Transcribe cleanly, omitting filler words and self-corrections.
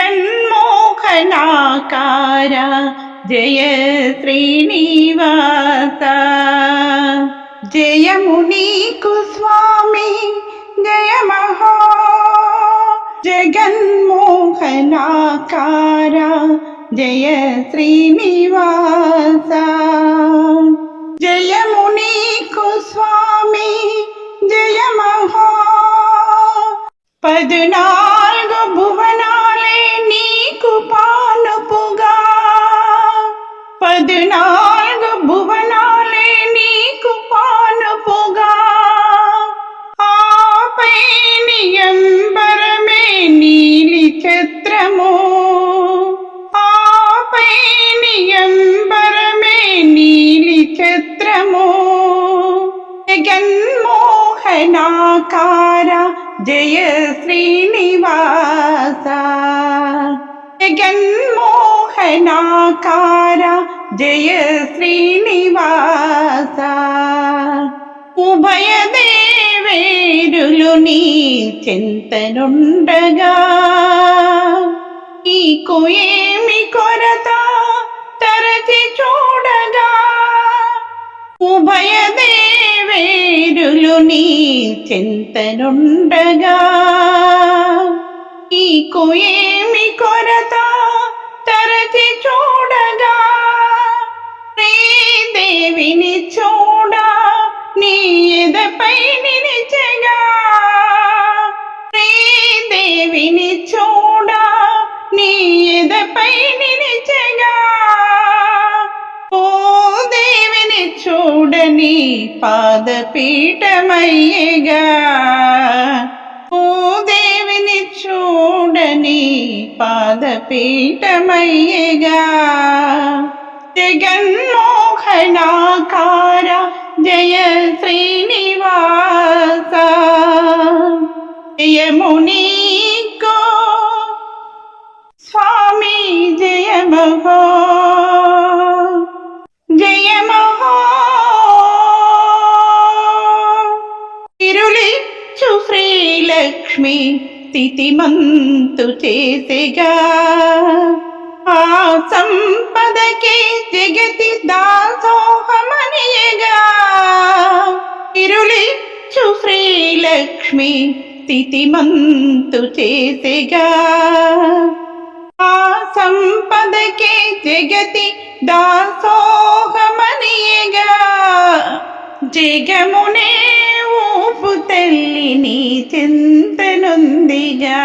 జగన్మోహనాకార జయ శ్రీనివాస. జయము నీకు స్వామి జయ మహా జగన్మోహనాకార జయ శ్రీనివాస. జయము నీకు స్వామి జయ మహా. 14 భువనాలే నీకు పానుపుగా, 14 భువనాలే నీకు పానుపుగా. ఆపై నియంబరమే నీలి ఛత్రము, ఆపై నియంబరమే నీలి ఛత్రము. జగన్మోహనాకార జయ శ్రీనివాస. జగన్మోహనాకార జయ శ్రీనివాస. ఉభయ దేవేరులు నీ చింతనుండగా, నీకు ఏమి కొరత తరచి చూడగా. ఉభయ దేవేరులు నీ చింతనుండగా, నీకు ఏమి కొరత తరచి చూడగా. శ్రీదేవిని చూడ నీ ఎదపై నిలిచెగా, శ్రీదేవిని చూడ నీ ఎదపై నిలిచెగా. ఓ దేవిని చూడని పాదపీఠమయ్యగా, ఓ దేవిని చూడని పాదపీఠమయ్యగా. జగన్మోహనాకార జయ శ్రీనివాస. జయము నీకు స్వామి జయ మహా జయ మహా. తిరులిచ్చు శ్రీలక్ష్మి స్థితిమంతు చేసెగా, ఆ సంపదకే జగతి దాసోహమనియగా. తిరులిచ్చు శ్రీలక్ష్మి స్థితిమంతు చేసెగా, ఆ సంపదకే జగతి దాసోహమనియగా. జగమునే ఊపు తల్లి నీ చింతనుందిగా.